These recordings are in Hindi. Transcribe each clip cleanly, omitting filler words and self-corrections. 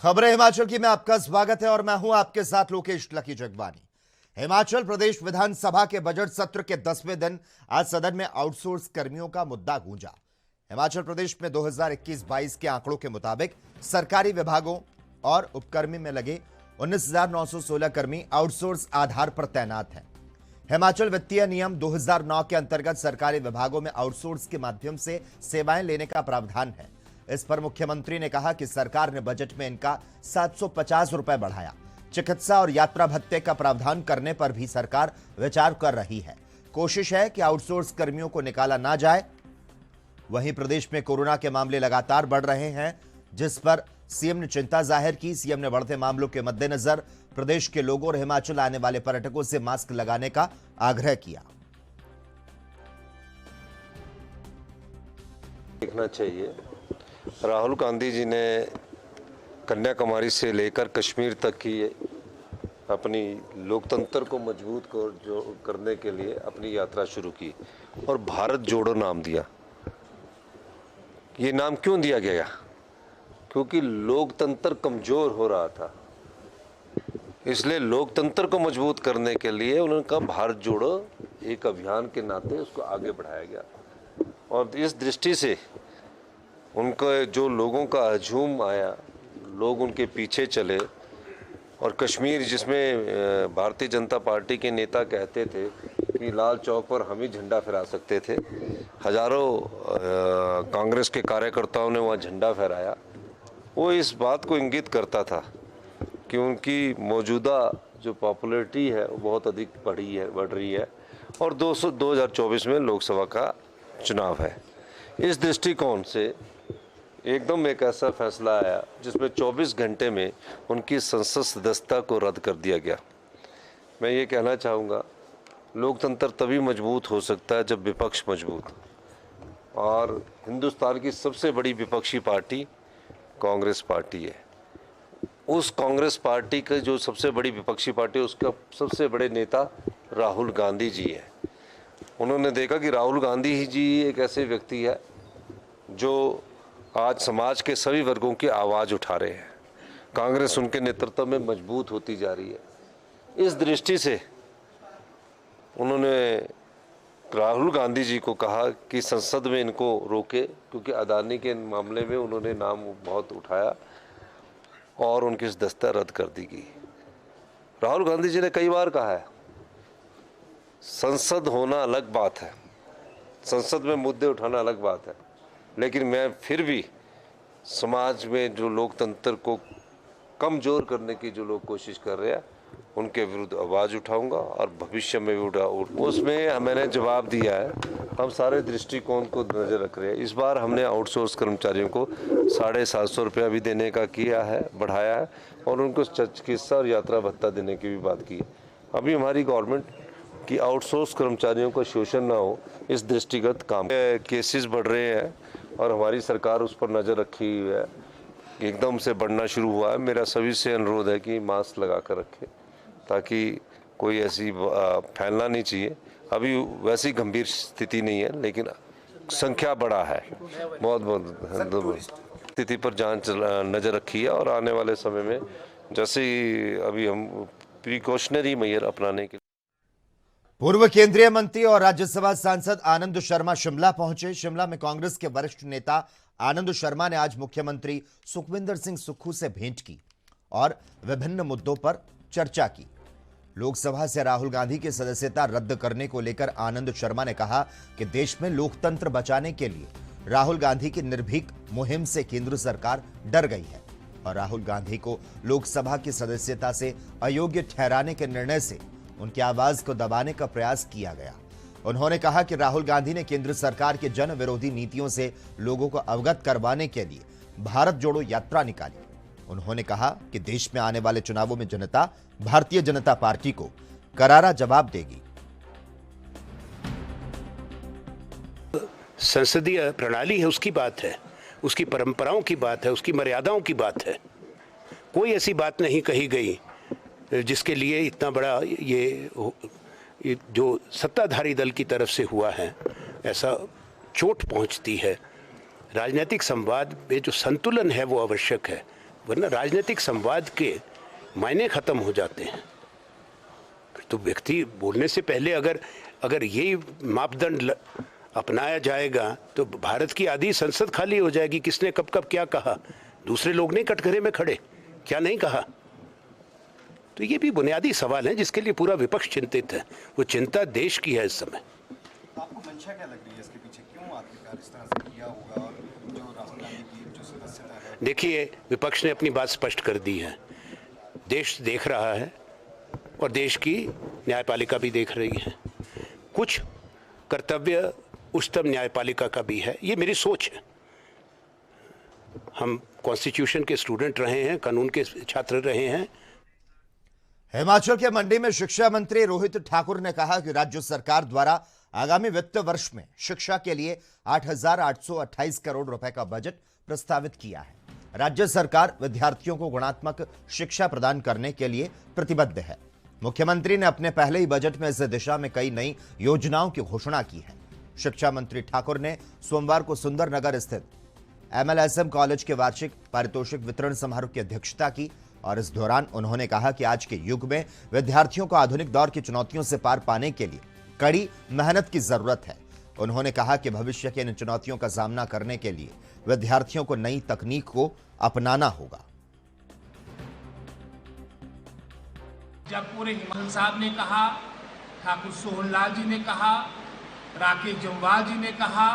खबरें हिमाचल की में आपका स्वागत है और मैं हूं आपके साथ लोकेश लकी जगवानी। हिमाचल प्रदेश विधानसभा के बजट सत्र के 10वें दिन आज सदन में आउटसोर्स कर्मियों का मुद्दा गूंजा। हिमाचल प्रदेश में 2021-22 के आंकड़ों के मुताबिक सरकारी विभागों और उपकर्मी में लगे 19,916 कर्मी आउटसोर्स आधार पर तैनात हैं। हिमाचल वित्तीय नियम 2009 के अंतर्गत सरकारी विभागों में आउटसोर्स के माध्यम से सेवाएं लेने का प्रावधान है। इस पर मुख्यमंत्री ने कहा कि सरकार ने बजट में इनका 750 रुपए बढ़ाया। चिकित्सा और यात्रा भत्ते का प्रावधान करने पर भी सरकार विचार कर रही है। कोशिश है कि आउटसोर्स कर्मियों को निकाला ना जाए। वहीं प्रदेश में कोरोना के मामले लगातार बढ़ रहे हैं, जिस पर सीएम ने चिंता जाहिर की। सीएम ने बढ़ते मामलों के मद्देनजर प्रदेश के लोगों और हिमाचल आने वाले पर्यटकों से मास्क लगाने का आग्रह किया। देखना चाहिए, राहुल गांधी जी ने कन्याकुमारी से लेकर कश्मीर तक की अपनी लोकतंत्र को मजबूत करने के लिए अपनी यात्रा शुरू की और भारत जोड़ो नाम दिया। ये नाम क्यों दिया गया? क्योंकि लोकतंत्र कमजोर हो रहा था, इसलिए लोकतंत्र को मजबूत करने के लिए उन्होंने कहा भारत जोड़ो, एक अभियान के नाते उसको आगे बढ़ाया गया। और इस दृष्टि से उनका जो लोगों का हजूम आया, लोग उनके पीछे चले। और कश्मीर, जिसमें भारतीय जनता पार्टी के नेता कहते थे कि लाल चौक पर हम ही झंडा फहरा सकते थे, हजारों कांग्रेस के कार्यकर्ताओं ने वहाँ झंडा फहराया। वो इस बात को इंगित करता था कि उनकी मौजूदा जो पॉपुलैरिटी है वो बहुत अधिक बढ़ रही है और 2024 में लोकसभा का चुनाव है। इस दृष्टिकोण से एकदम एक ऐसा फैसला आया जिसमें 24 घंटे में उनकी संसद सदस्यता को रद्द कर दिया गया। मैं ये कहना चाहूँगा, लोकतंत्र तभी मजबूत हो सकता है जब विपक्ष मजबूत, और हिंदुस्तान की सबसे बड़ी विपक्षी पार्टी कांग्रेस पार्टी है। उस कांग्रेस पार्टी का जो सबसे बड़ी विपक्षी पार्टी है, उसका सबसे बड़े नेता राहुल गांधी जी है। उन्होंने देखा कि राहुल गांधी जी एक ऐसे व्यक्ति है जो आज समाज के सभी वर्गों की आवाज़ उठा रहे हैं। कांग्रेस उनके नेतृत्व में मजबूत होती जा रही है। इस दृष्टि से उन्होंने राहुल गांधी जी को कहा कि संसद में इनको रोके, क्योंकि अदानी के मामले में उन्होंने नाम बहुत उठाया और उनकी सदस्यता रद्द कर दी गई। राहुल गांधी जी ने कई बार कहा है, संसद होना अलग बात है, संसद में मुद्दे उठाना अलग बात है, लेकिन मैं फिर भी समाज में जो लोकतंत्र को कमज़ोर करने की जो लोग कोशिश कर रहे हैं उनके विरुद्ध आवाज़ उठाऊंगा और भविष्य में भी उठाऊंगा। उसमें मैंने जवाब दिया है, हम सारे दृष्टिकोण को नज़र रख रहे हैं। इस बार हमने आउटसोर्स कर्मचारियों को 750 रुपया भी देने का किया है, बढ़ाया है, और उनको चिकित्सा और यात्रा भत्ता देने की भी बात की है। अभी हमारी गवर्नमेंट कि आउटसोर्स कर्मचारियों का शोषण ना हो, इस दृष्टिगत काम। केसेस बढ़ रहे हैं और हमारी सरकार उस पर नज़र रखी हुई है। एकदम से बढ़ना शुरू हुआ है। मेरा सभी से अनुरोध है कि मास्क लगा कर रखें, ताकि कोई ऐसी फैलना नहीं चाहिए। अभी वैसी गंभीर स्थिति नहीं है, लेकिन संख्या बढ़ा है। बहुत स्थिति पर जांच नज़र रखी है और आने वाले समय में जैसे ही अभी हम प्रिकॉशनरी मेजर अपनाने के। पूर्व केंद्रीय मंत्री और राज्यसभा सांसद आनंद शर्मा शिमला पहुंचे। शिमला में कांग्रेस के वरिष्ठ नेता आनंद शर्मा ने आज मुख्यमंत्री सुखविंदर सिंह सुक्खू से भेंट की और विभिन्न मुद्दों पर चर्चा की। लोकसभा से राहुल गांधी की सदस्यता रद्द करने को लेकर आनंद शर्मा ने कहा कि देश में लोकतंत्र बचाने के लिए राहुल गांधी की निर्भीक मुहिम से केंद्र सरकार डर गई है और राहुल गांधी को लोकसभा की सदस्यता से अयोग्य ठहराने के निर्णय से उनकी आवाज को दबाने का प्रयास किया गया। उन्होंने कहा कि राहुल गांधी ने केंद्र सरकार के जन विरोधी नीतियों से लोगों को अवगत करवाने के लिए भारत जोड़ो यात्रा निकाली। उन्होंने कहा कि देश में आने वाले चुनावों में जनता भारतीय जनता पार्टी को करारा जवाब देगी। संसदीय प्रणाली है, उसकी बात है, उसकी परंपराओं की बात है, उसकी मर्यादाओं की बात है। कोई ऐसी बात नहीं कही गई जिसके लिए इतना बड़ा ये जो सत्ताधारी दल की तरफ से हुआ है ऐसा चोट पहुंचती है। राजनीतिक संवाद में जो संतुलन है वो आवश्यक है। वरना राजनीतिक संवाद के मायने खत्म हो जाते हैं। तो व्यक्ति बोलने से पहले अगर यही मापदंड अपनाया जाएगा तो भारत की आधी संसद खाली हो जाएगी। किसने कब कब क्या कहा, दूसरे लोग नहीं कटघरे में खड़े, क्या नहीं कहा। तो ये भी बुनियादी सवाल है जिसके लिए पूरा विपक्ष चिंतित है। वो चिंता देश की है इस समय। आपको मंशा क्या लग रही है इसके पीछे, क्यों आखिरकार इस तरह से किया होगा? और जो राहुल गांधी की जो सदस्यता है, देखिए, विपक्ष ने अपनी बात स्पष्ट कर दी है। देश देख रहा है और देश की न्यायपालिका भी देख रही है। कुछ कर्तव्य उच्चतम न्यायपालिका का भी है, ये मेरी सोच है। हम कॉन्स्टिट्यूशन के स्टूडेंट रहे हैं, कानून के छात्र रहे हैं। हिमाचल के मंडी में शिक्षा मंत्री रोहित ठाकुर ने कहा कि राज्य सरकार द्वारा आगामी वित्त वर्ष में शिक्षा के लिए 8,828 करोड़ रुपए का बजट प्रस्तावित किया है। राज्य सरकार विद्यार्थियों को गुणात्मक शिक्षा प्रदान करने के लिए प्रतिबद्ध है। मुख्यमंत्री ने अपने पहले ही बजट में इस दिशा में कई नई योजनाओं की घोषणा की है। शिक्षा मंत्री ठाकुर ने सोमवार को सुंदरनगर स्थित MLSM कॉलेज के वार्षिक पारितोषिक वितरण समारोह की अध्यक्षता की और इस दौरान उन्होंने कहा कि आज के युग में विद्यार्थियों को आधुनिक दौर की चुनौतियों से पार पाने के लिए कड़ी मेहनत की जरूरत है। उन्होंने कहा कि भविष्य के इन चुनौतियों का सामना करने के लिए विद्यार्थियों को नई तकनीक को अपनाना होगा। जब पूरे हिमाचल साहब ने कहा, ठाकुर सोहनलाल जी ने कहा, राकेश जम्वाल जी ने कहा,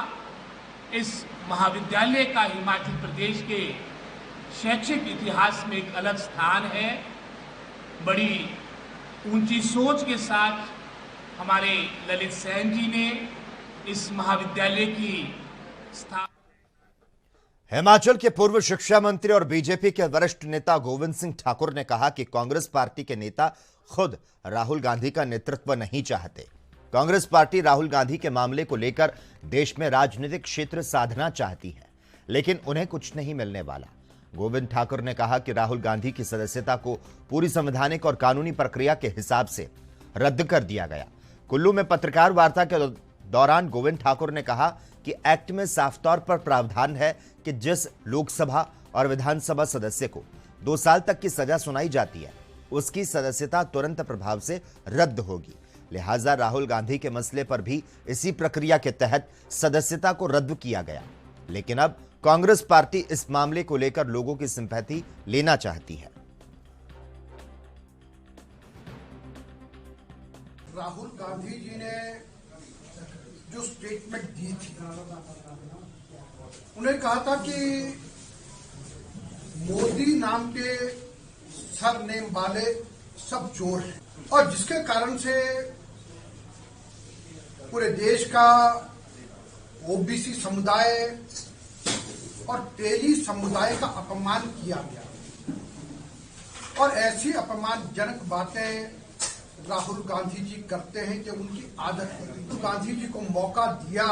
इस महाविद्यालय का हिमाचल प्रदेश के शैक्षिक इतिहास में एक अलग स्थान है। बड़ी ऊंची सोच के साथ हमारे ललित सेन जी ने इस महाविद्यालय की स्थापना। हिमाचल के पूर्व शिक्षा मंत्री और बीजेपी के वरिष्ठ नेता गोविंद सिंह ठाकुर ने कहा कि कांग्रेस पार्टी के नेता खुद राहुल गांधी का नेतृत्व नहीं चाहते। कांग्रेस पार्टी राहुल गांधी के मामले को लेकर देश में राजनीतिक क्षेत्र साधना चाहती है, लेकिन उन्हें कुछ नहीं मिलने वाला। गोविंद ठाकुर ने कहा कि राहुल गांधी की सदस्यता को पूरी संवैधानिक और कानूनी प्रक्रिया के हिसाब से रद्द कर दिया गया। कुल्लू में पत्रकार वार्ता के दौरान गोविंद ठाकुर ने कहा कि एक्ट में साफ तौर पर प्रावधान है कि जिस लोकसभा और विधानसभा सदस्य को 2 साल तक की सजा सुनाई जाती है, उसकी सदस्यता तुरंत प्रभाव से रद्द होगी। लिहाजा राहुल गांधी के मसले पर भी इसी प्रक्रिया के तहत सदस्यता को रद्द किया गया। लेकिन अब कांग्रेस पार्टी इस मामले को लेकर लोगों की सिंपैथी लेना चाहती है। राहुल गांधी जी ने जो स्टेटमेंट दी थी, उन्हें कहा था कि मोदी नाम के सरनेम वाले सब चोर हैं, और जिसके कारण से पूरे देश का ओबीसी समुदाय और तेली समुदाय का अपमान किया गया। और ऐसी अपमानजनक बातें राहुल गांधी जी करते हैं कि उनकी आदत है। तो गांधी जी को मौका दिया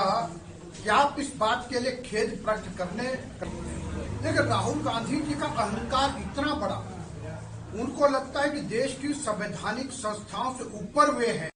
कि आप इस बात के लिए खेद प्रकट करने, लेकिन राहुल गांधी जी का अहंकार इतना बड़ा, उनको लगता है कि देश की संवैधानिक संस्थाओं से ऊपर वे हैं।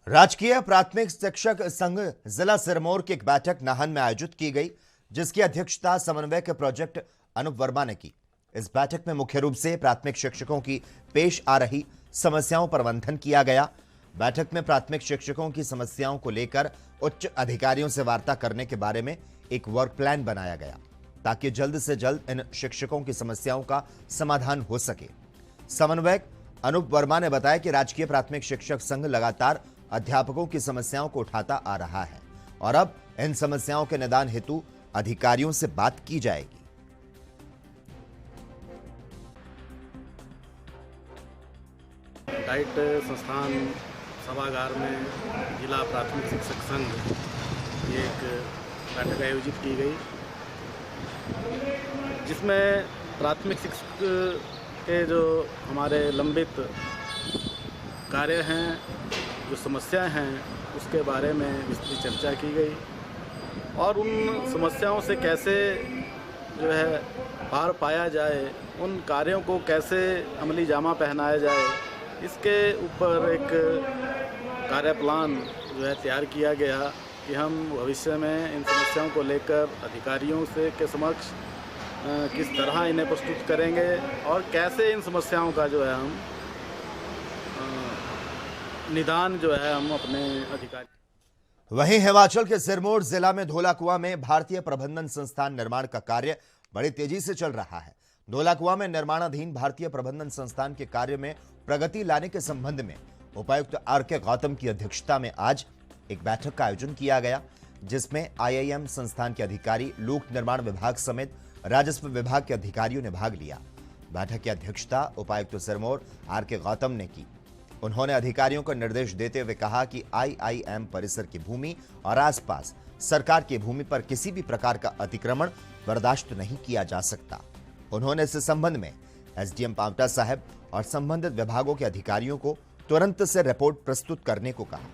राजकीय प्राथमिक शिक्षक संघ जिला सिरमौर की एक बैठक नाहन में आयोजित की गई, जिसकी अध्यक्षता समन्वयक प्रोजेक्ट अनूप वर्मा ने की। इस बैठक में मुख्य रूप से प्राथमिक शिक्षकों की पेश आ रही समस्याओं पर मंथन किया गया। बैठक में प्राथमिक शिक्षकों की समस्याओं को लेकर उच्च अधिकारियों से वार्ता करने के बारे में एक वर्क प्लान बनाया गया, ताकि जल्द से जल्द इन शिक्षकों की समस्याओं का समाधान हो सके। समन्वयक अनूप वर्मा ने बताया कि राजकीय प्राथमिक शिक्षक संघ लगातार अध्यापकों की समस्याओं को उठाता आ रहा है और अब इन समस्याओं के निदान हेतु अधिकारियों से बात की जाएगी। डाइट संस्थान सभागार में जिला प्राथमिक शिक्षक संघ की एक बैठक आयोजित की गई, जिसमें प्राथमिक शिक्षक के जो हमारे लंबित कार्य हैं, जो समस्याएं हैं, उसके बारे में विस्तृत चर्चा की गई और उन समस्याओं से कैसे जो है पार पाया जाए, उन कार्यों को कैसे अमली जामा पहनाया जाए, इसके ऊपर एक कार्य प्लान जो है तैयार किया गया कि हम भविष्य में इन समस्याओं को लेकर अधिकारियों से के समक्ष किस तरह इन्हें प्रस्तुत करेंगे और कैसे इन समस्याओं का जो है हम निदान जो है हम अपने अधिकारी। वहीं हिमाचल के सिरमौर जिला में धौलाकुआं में भारतीय प्रबंधन संस्थान निर्माण का कार्य बड़ी तेजी से चल रहा है। धौलाकुआं में निर्माणाधीन भारतीय प्रबंधन संस्थान के कार्य में प्रगति लाने के संबंध में उपायुक्त आर.के. गौतम की अध्यक्षता में आज एक बैठक का आयोजन किया गया, जिसमें आईआईएम संस्थान के अधिकारी, लोक निर्माण विभाग समेत राजस्व विभाग के अधिकारियों ने भाग लिया। बैठक की अध्यक्षता उपायुक्त सिरमौर आर.के. गौतम ने की। उन्होंने अधिकारियों को निर्देश देते हुए कहा कि आईआईएम परिसर की भूमि और आसपास सरकार की भूमि पर किसी भी प्रकार का अतिक्रमण बर्दाश्त नहीं किया जा सकता। उन्होंने इस संबंध में एसडीएम पांवटा साहब और संबंधित विभागों के अधिकारियों को तुरंत से रिपोर्ट प्रस्तुत करने को कहा।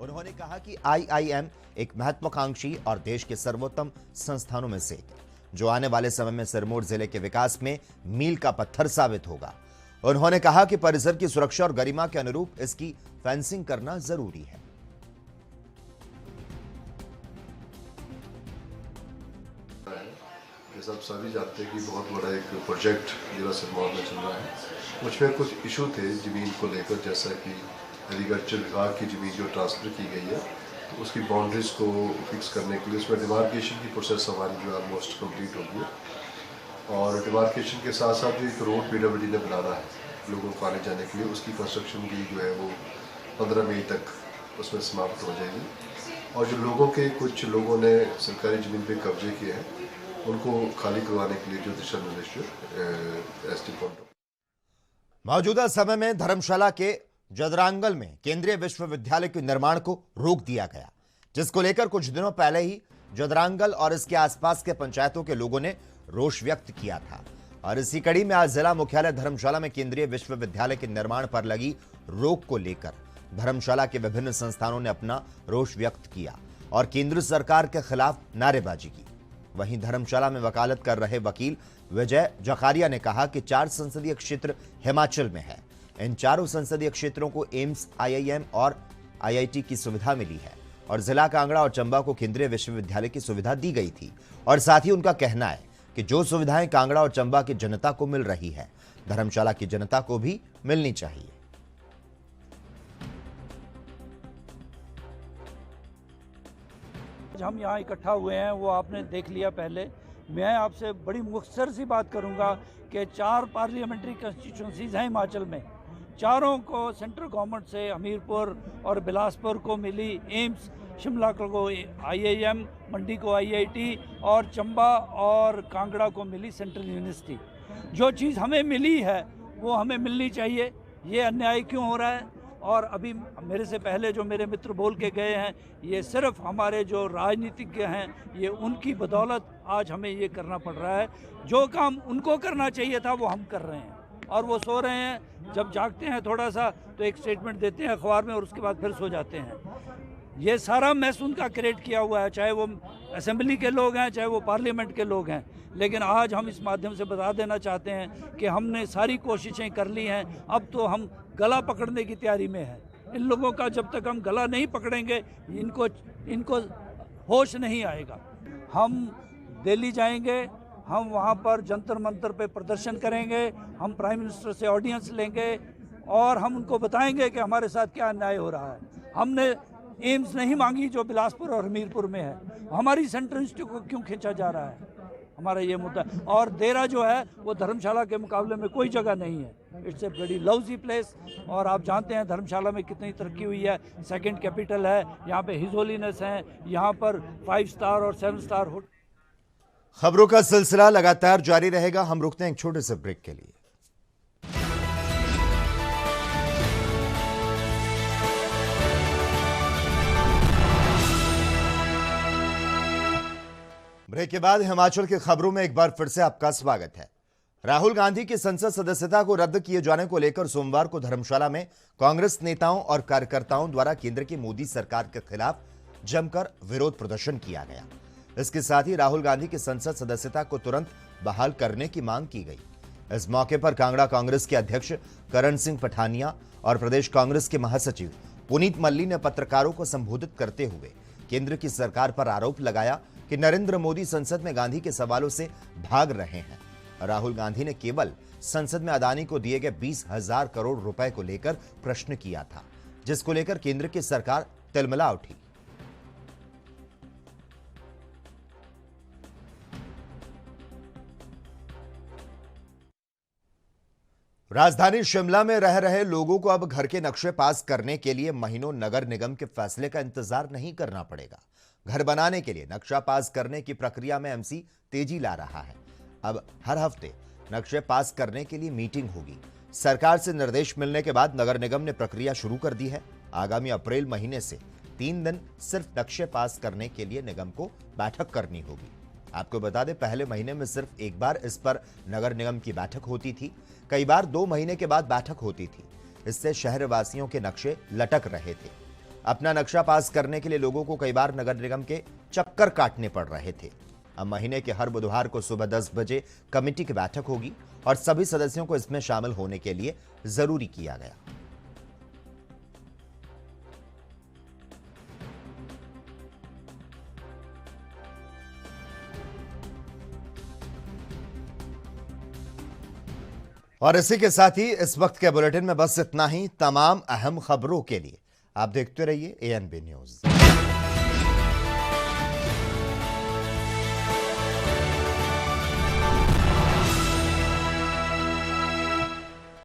उन्होंने कहा कि आईआईएम एक महत्वाकांक्षी और देश के सर्वोत्तम संस्थानों में से एक है, जो आने वाले समय में सिरमौर जिले के विकास में मील का पत्थर साबित होगा। उन्होंने कहा कि परिसर की सुरक्षा और गरिमा के अनुरूप इसकी फेंसिंग करना जरूरी है। जैसा आप सभी जानते हैं कि बहुत बड़ा एक प्रोजेक्ट जिला सिरमौर में चल रहा है। उसमें कुछ इशू थे ज़मीन को लेकर, जैसा कि एग्रीकल्चर विभाग की ज़मीन जो ट्रांसफ़र की गई है तो उसकी बाउंड्रीज को फिक्स करने के लिए उसमें डिमार्केशन की प्रोसेस हमारी जो ऑलमोस्ट कंप्लीट होगी है। और डिमार्केशन के साथ साथ जो एक रोड पीडब्ल्यूडी ने बनाना है लोगों को आने जाने के लिए, उसकी कंस्ट्रक्शन भी जो है वो 15 मई तक उसमें समाप्त हो जाएगी। और जो लोगों के कुछ लोगों ने सरकारी ज़मीन पे कब्जे किए हैं उनको खाली करवाने के लिए जो दिशा निर्देश एसडी मौजूदा समय में धर्मशाला के जदरांगल में केंद्रीय विश्वविद्यालय के निर्माण को रोक दिया गया, जिसको लेकर कुछ दिनों पहले ही जदरांगल और इसके आसपास के पंचायतों के लोगों ने रोष व्यक्त किया था। और इसी कड़ी में आज जिला मुख्यालय धर्मशाला में केंद्रीय विश्वविद्यालय के निर्माण पर लगी रोक को लेकर धर्मशाला के विभिन्न संस्थानों ने अपना रोष व्यक्त किया और केंद्र सरकार के खिलाफ नारेबाजी की। वहीं धर्मशाला में वकालत कर रहे वकील विजय जकारिया ने कहा कि 4 संसदीय क्षेत्र हिमाचल में है। इन चारों संसदीय क्षेत्रों को एम्स, आईआईएम और आईआईटी की सुविधा मिली है और जिला कांगड़ा और चंबा को केंद्रीय विश्वविद्यालय की सुविधा दी गई थी। और साथ ही उनका कहना है कि जो सुविधाएं कांगड़ा और चंबा की जनता को मिल रही है, धर्मशाला की जनता को भी मिलनी चाहिए। हम यहाँ इकट्ठा हुए हैं वो आपने देख लिया पहले। मैं आपसे बड़ी मुख्तसर सी बात करूँगा कि 4 पार्लियामेंट्री कंस्टिट्यूंसीज हैं हिमाचल में। चारों को सेंट्रल गवर्नमेंट से हमीरपुर और बिलासपुर को मिली एम्स, शिमला को आईआईएम, मंडी को आईआईटी और चंबा और कांगड़ा को मिली सेंट्रल यूनिवर्सिटी। जो चीज़ हमें मिली है वो हमें मिलनी चाहिए। ये अन्याय क्यों हो रहा है? और अभी मेरे से पहले जो मेरे मित्र बोल के गए हैं, ये सिर्फ हमारे जो राजनीतिज्ञ हैं ये उनकी बदौलत आज हमें ये करना पड़ रहा है। जो काम उनको करना चाहिए था वो हम कर रहे हैं और वो सो रहे हैं। जब जागते हैं थोड़ा सा तो एक स्टेटमेंट देते हैं अखबार में और उसके बाद फिर सो जाते हैं। ये सारा मैस उनका क्रिएट किया हुआ है, चाहे वो असेंबली के लोग हैं चाहे वो पार्लियामेंट के लोग हैं। लेकिन आज हम इस माध्यम से बता देना चाहते हैं कि हमने सारी कोशिशें कर ली हैं, अब तो हम गला पकड़ने की तैयारी में है। इन लोगों का जब तक हम गला नहीं पकड़ेंगे इनको होश नहीं आएगा। हम दिल्ली जाएंगे, हम वहाँ पर जंतर मंतर पे प्रदर्शन करेंगे, हम प्राइम मिनिस्टर से ऑडियंस लेंगे और हम उनको बताएंगे कि हमारे साथ क्या अन्याय हो रहा है। हमने एम्स नहीं मांगी जो बिलासपुर और हमीरपुर में है, हमारी सेंट्रल इंस्टीट्यूट को क्यों खींचा जा रहा है, हमारा ये मुद्दा। और देरा जो है वो धर्मशाला के मुकाबले में कोई जगह नहीं है। It's a very Lavji place. और आप जानते हैं धर्मशाला में कितनी तरक्की हुई है, सेकंड कैपिटल है, यहाँ पे हिज होलीनेस है, यहाँ पर 5 स्टार और 7 स्टार होटल। खबरों का सिलसिला लगातार जारी रहेगा। हम रुकते हैं एक छोटे से ब्रेक के लिए। ब्रेक के बाद हिमाचल की खबरों में एक बार फिर से आपका स्वागत है। राहुल गांधी की संसद सदस्यता को रद्द किए जाने को लेकर सोमवार को धर्मशाला में कांग्रेस नेताओं और कार्यकर्ताओं द्वारा केंद्र की मोदी सरकार के खिलाफ जमकर विरोध प्रदर्शन किया गया। इसके साथ ही राहुल गांधी की संसद सदस्यता को तुरंत बहाल करने की मांग की गई। इस मौके पर कांगड़ा कांग्रेस के अध्यक्ष करण सिंह पठानिया और प्रदेश कांग्रेस के महासचिव पुनीत मल्ली ने पत्रकारों को संबोधित करते हुए केंद्र की सरकार पर आरोप लगाया कि नरेंद्र मोदी संसद में गांधी के सवालों से भाग रहे हैं। राहुल गांधी ने केवल संसद में अदानी को दिए गए 20,000 करोड़ रुपए को लेकर प्रश्न किया था, जिसको लेकर केंद्र की सरकार तिलमिला उठी। राजधानी शिमला में रह रहे लोगों को अब घर के नक्शे पास करने के लिए महीनों नगर निगम के फैसले का इंतजार नहीं करना पड़ेगा। घर बनाने के लिए नक्शा पास करने की प्रक्रिया में एमसी तेजी ला रहा है। अब हर हफ्ते नक्शे पास करने के लिए मीटिंग होगी। सरकार से निर्देश मिलने के बाद नगर निगम ने प्रक्रिया शुरू कर दी है। आगामी अप्रैल महीने से 3 दिन सिर्फ नक्शे पास करने के लिए निगम को बैठक करनी होगी। आपको बता दें, पहले महीने में सिर्फ एक बार इस पर नगर निगम की बैठक होती थी। कई बार 2 महीने के बाद बैठक होती थी। इससे शहरवासियों के नक्शे लटक रहे थे। अपना नक्शा पास करने के लिए लोगों को कई बार नगर निगम के चक्कर काटने पड़ रहे थे। अब महीने के हर बुधवार को सुबह 10 बजे कमेटी की बैठक होगी और सभी सदस्यों को इसमें शामिल होने के लिए जरूरी किया गया। और इसी के साथ ही इस वक्त के बुलेटिन में बस इतना ही। तमाम अहम खबरों के लिए आप देखते रहिए ANB न्यूज।